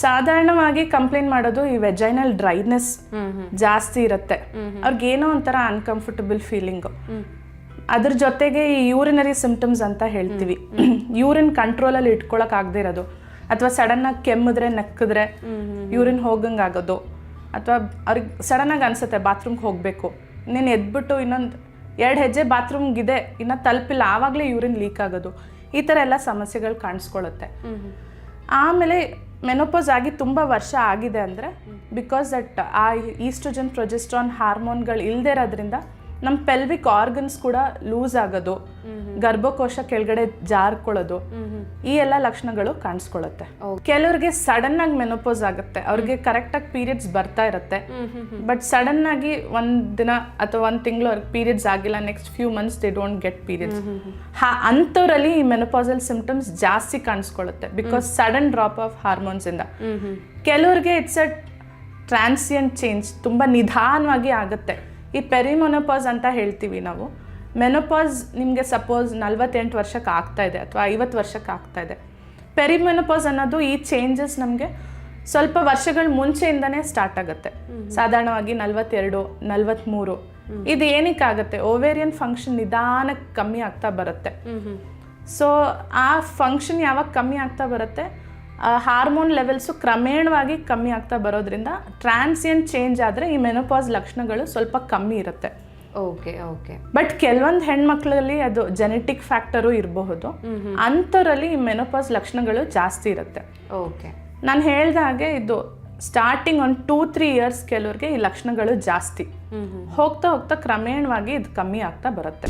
ಸಾಧಾರಣವಾಗಿ ಕಂಪ್ಲೇಂಟ್ ಮಾಡೋದು ಈ ವೆಜೈನಲ್ ಡ್ರೈನೆಸ್ ಜಾಸ್ತಿ ಇರುತ್ತೆ. ಅವ್ರಿಗೇನೋ ಒಂಥರ ಅನ್ಕಂಫರ್ಟಬಲ್ ಫೀಲಿಂಗು. ಅದ್ರ ಜೊತೆಗೆ ಈ ಯೂರಿನರಿ ಸಿಂಪ್ಟಮ್ಸ್ ಅಂತ ಹೇಳ್ತೀವಿ. ಯೂರಿನ್ ಕಂಟ್ರೋಲಲ್ಲಿ ಇಟ್ಕೊಳಕ್ ಆಗದೆ ಇರೋದು, ಅಥವಾ ಸಡನ್ ಆಗಿ ಕೆಮ್ಮಿದ್ರೆ ನಕ್ಕಿದ್ರೆ ಯೂರಿನ್ ಹೋಗಂಗೆ ಆಗೋದು, ಅಥವಾ ಅವ್ರಿಗೆ ಸಡನ್ ಆಗಿ ಅನ್ಸುತ್ತೆ ಬಾತ್ರೂಮ್ಗೆ ಹೋಗಬೇಕು, ನೀನು ಎದ್ಬಿಟ್ಟು ಇನ್ನೊಂದು 2 ಹೆಜ್ಜೆ ಬಾತ್ರೂಮ್ಗಿದೆ ಇನ್ನು ತಲುಪಿಲ್ಲ, ಆವಾಗಲೇ ಯೂರಿನ್ ಲೀಕ್ ಆಗೋದು, ಈ ಥರ ಎಲ್ಲ ಸಮಸ್ಯೆಗಳು ಕಾಣಿಸ್ಕೊಳ್ಳುತ್ತೆ. ಆಮೇಲೆ ಮೆನೋಪಾಸ್ ಆಗಿ ತುಂಬ ವರ್ಷ ಆಗಿದೆ ಅಂದರೆ ಬಿಕಾಸ್ ದಟ್ ಆ ಈಸ್ಟ್ರೋಜನ್ ಪ್ರೊಜೆಸ್ಟ್ರಾನ್ ಹಾರ್ಮೋನ್ಗಳು ಇಲ್ಲದೆ ಇರೋದ್ರಿಂದ ನಮ್ಮ ಪೆಲ್ವಿಕ್ ಆರ್ಗನ್ಸ್ ಕೂಡ ಲೂಸ್ ಆಗೋದು, ಗರ್ಭಕೋಶ ಕೆಳಗಡೆ ಜಾರ್ಕೊಳ್ಳೋದು, ಈ ಎಲ್ಲ ಲಕ್ಷಣಗಳು ಕಾಣಿಸ್ಕೊಳ್ಳುತ್ತೆ. ಕೆಲವ್ರಿಗೆ ಸಡನ್ ಆಗಿ ಮೆನೋಪಾಸ್ ಆಗುತ್ತೆ, ಅವ್ರಿಗೆ ಕರೆಕ್ಟ್ ಆಗಿ ಪೀರಿಯಡ್ಸ್ ಬರ್ತಾ ಇರುತ್ತೆ, ಬಟ್ ಸಡನ್ ಆಗಿ ಒಂದ್ ದಿನ ಅಥವಾ 1 ತಿಂಗಳು ಅವ್ರಿಗೆ ಪೀರಿಯಡ್ಸ್ ಆಗಿಲ್ಲ, next few months they don't get periods. ಅಂಥವ್ರಲ್ಲಿ ಈ ಮೆನೋಪಾಸಲ್ ಸಿಂಪ್ಟಮ್ಸ್ ಜಾಸ್ತಿ ಕಾಣಿಸ್ಕೊಳ್ಳುತ್ತೆ because sudden drop of hormones ಇಂದ. ಕೆಲವ್ರಿಗೆ ಇಟ್ಸ್ ಅ ಟ್ರಾನ್ಸಿಯಂಟ್ ಚೇಂಜ್, ತುಂಬಾ ನಿಧಾನವಾಗಿ ಆಗುತ್ತೆ. ಈ ಪೆರಿಮೆನೋಪಾಸ್ ಅಂತ ಹೇಳ್ತೀವಿ ನಾವು. ಮೆನೋಪಾಸ್ ನಿಮಗೆ ಸಪೋಸ್ 48 ವರ್ಷಕ್ಕೆ ಆಗ್ತಾ ಇದೆ ಅಥವಾ 50 ವರ್ಷಕ್ಕೆ ಆಗ್ತಾ ಇದೆ. ಪೆರಿಮೆನೋಪಾಸ್ ಅನ್ನೋದು ಈ ಚೇಂಜಸ್ ನಮಗೆ ಸ್ವಲ್ಪ ವರ್ಷಗಳ ಮುಂಚೆಯಿಂದನೇ ಸ್ಟಾರ್ಟ್ ಆಗುತ್ತೆ. ಸಾಧಾರಣವಾಗಿ 42, 43 ಇದು ಏನಕ್ಕಾಗತ್ತೆ, ಓವೇರಿಯನ್ ಫಂಕ್ಷನ್ ನಿಧಾನಕ್ಕೆ ಕಮ್ಮಿ ಆಗ್ತಾ ಬರುತ್ತೆ. ಸೊ ಆ ಫಂಕ್ಷನ್ ಯಾವಾಗ ಕಮ್ಮಿ ಆಗ್ತಾ ಬರುತ್ತೆ, ಹಾರ್ಮೋನ್ ಲೆವೆಲ್ಸು ಕ್ರಮೇಣವಾಗಿ ಕಮ್ಮಿ ಆಗ್ತಾ ಬರೋದ್ರಿಂದ ಟ್ರಾನ್ಸಿಯಂಟ್ ಚೇಂಜ್ ಆದರೆ ಈ ಮೆನೋಪಾಸ್ ಲಕ್ಷಣಗಳು ಸ್ವಲ್ಪ ಕಮ್ಮಿ ಇರುತ್ತೆ. ಬಟ್ ಕೆಲವೊಂದು ಹೆಣ್ಮಕ್ಳಲ್ಲಿ ಅದು ಜೆನೆಟಿಕ್ ಫ್ಯಾಕ್ಟರು ಇರಬಹುದು, ಅಂಥವರಲ್ಲಿ ಈ ಮೆನೋಪಾಸ್ ಲಕ್ಷಣಗಳು ಜಾಸ್ತಿ ಇರುತ್ತೆ. ನಾನು ಹೇಳ್ದ ಹಾಗೆ ಇದು ಸ್ಟಾರ್ಟಿಂಗ್ ಒಂದು 2-3 ಇಯರ್ಸ್ ಕೆಲವ್ರಿಗೆ ಈ ಲಕ್ಷಣಗಳು ಜಾಸ್ತಿ, ಹೋಗ್ತಾ ಹೋಗ್ತಾ ಕ್ರಮೇಣವಾಗಿ ಇದು ಕಮ್ಮಿ ಆಗ್ತಾ ಬರುತ್ತೆ.